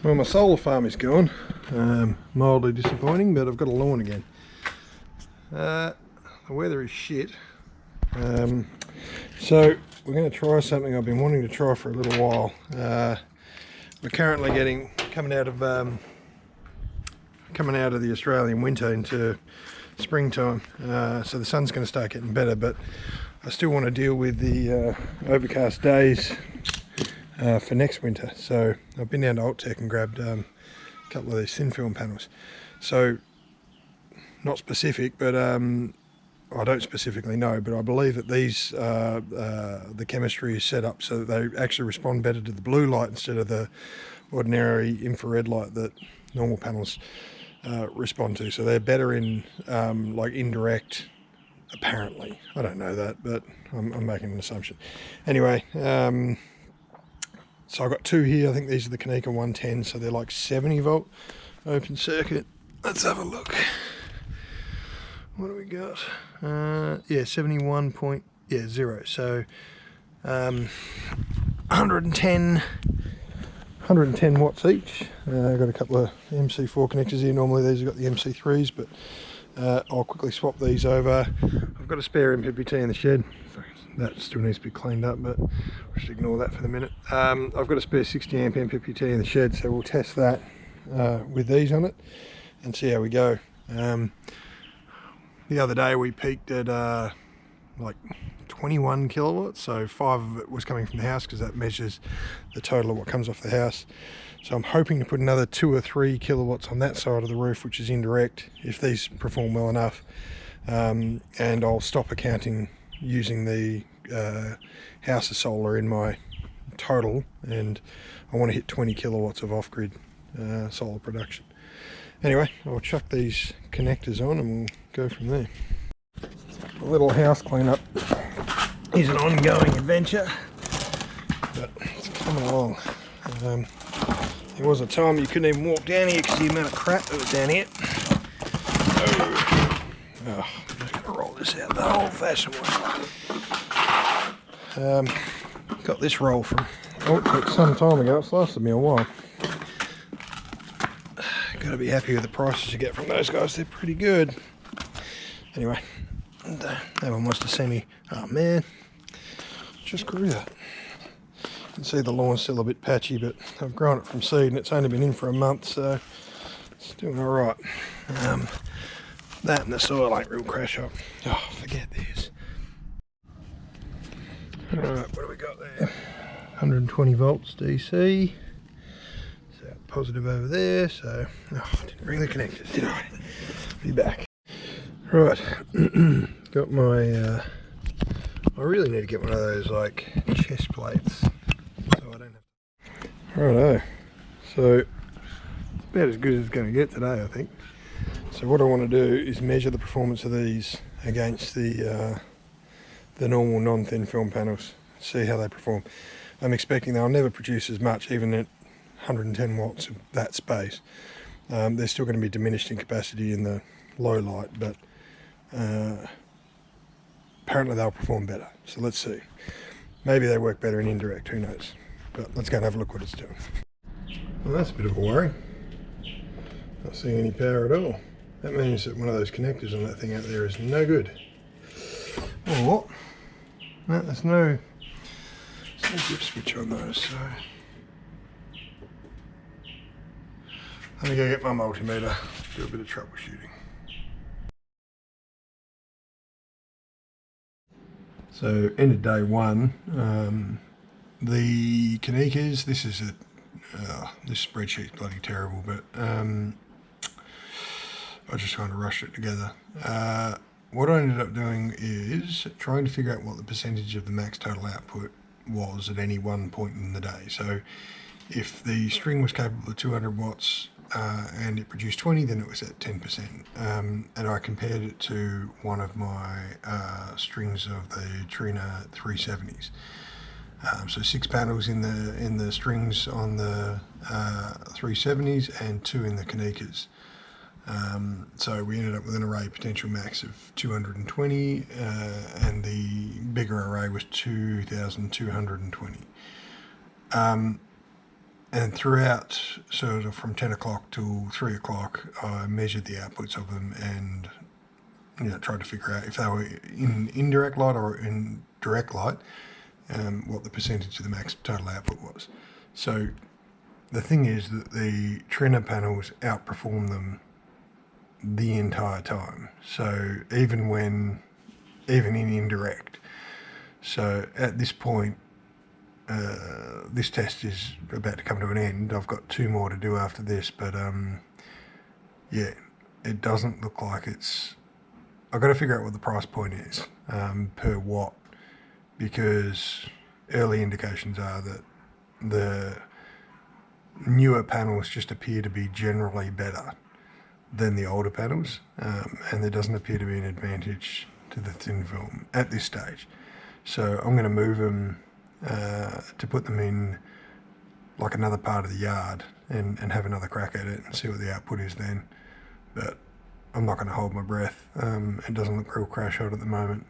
Well, my solar farm is gone. Mildly disappointing, but I've got a lawn again. The weather is shit. So we're going to try something I've been wanting to try for a little while. We're currently coming out of the Australian winter into springtime, so the sun's going to start getting better, but I still want to deal with the overcast days for next winter. So I've been down to Alt-Tech and grabbed a couple of these thin film panels. So not specific, but I don't specifically know, but I believe that these the chemistry is set up so that they actually respond better to the blue light instead of the ordinary infrared light that normal panels respond to. So they're better in like indirect, apparently. I don't know that, but I'm making an assumption. Anyway, so I've got two here. I think these are the Kaneka 110, so they're like 70 volt open circuit. Let's have a look. What do we got? Yeah, 71.0. So 110 watts each. I've got a couple of MC4 connectors here. Normally these have got the MC3s, but I'll quickly swap these over. I've got a spare MPPT in the shed. That still needs to be cleaned up, but we'll just ignore that for the minute. I've got a spare 60 amp MPPT in the shed, so we'll test that with these on it and see how we go. The other day we peaked at like 21 kilowatts, so 5 of it was coming from the house because that measures the total of what comes off the house. So I'm hoping to put another 2 or 3 kilowatts on that side of the roof, which is indirect, if these perform well enough. And I'll stop accounting using the house's solar in my total, and I want to hit 20 kilowatts of off-grid solar production. Anyway, I'll chuck these connectors on and we'll go from there. A little house cleanup is an ongoing adventure, but it's coming along. There was a time you couldn't even walk down here because the amount of crap that was down here. Oh, I'm just going to roll this out the old-fashioned way. Got this roll from Alt-Tech some time ago. It's lasted me a while. Got to be happy with the prices you get from those guys. They're pretty good. Anyway, that one wants to see me. Oh man, just grew that. You can see the lawn's still a bit patchy, but I've grown it from seed and it's only been in for a month, so it's doing all right. That and the soil ain't real crash up. Oh, forget this. All right, what do we got there? 120 volts DC. So positive over there. So I didn't bring the connectors, did I? Be back. Right, got my. I really need to get one of those like chest plates, so I don't have. Righto. So it's about as good as it's going to get today, I think. So what I want to do is measure the performance of these against the normal non-thin film panels, see how they perform. I'm expecting they'll never produce as much, even at 110 watts of that space. They're still going to be diminished in capacity in the low light, but apparently they'll perform better. So let's see. Maybe they work better in indirect, who knows. But let's go and have a look what it's doing. Well, that's a bit of a worry. Not seeing any power at all. That means that one of those connectors on that thing out there is no good. Or, no, there's no grip switch on those, so let me go get my multimeter, do a bit of troubleshooting. So end of day one, the Kanekas, this spreadsheet's bloody terrible, but I just kind of rushed it together. What I ended up doing is trying to figure out what the percentage of the max total output was at any one point in the day. So if the string was capable of 200 watts and it produced 20, then it was at 10%. And I compared it to one of my strings of the Trina 370s. So 6 panels in the strings on the 370s and 2 in the Kanekas. So we ended up with an array potential max of 220, and the bigger array was 2,220. And throughout, sort of from 10 o'clock till 3 o'clock, I measured the outputs of them and tried to figure out if they were in indirect light or in direct light, what the percentage of the max total output was. So the thing is that the Trina panels outperform them the entire time. So even in indirect. So at this point, this test is about to come to an end. I've got 2 more to do after this, but yeah, it doesn't look like it's... I've got to figure out what the price point is per watt, because early indications are that the newer panels just appear to be generally better than the older panels, and there doesn't appear to be an advantage to the thin film at this stage. So I'm going to move them to put them in like another part of the yard and have another crack at it and see what the output is then. But I'm not going to hold my breath. It doesn't look real crash hot at the moment.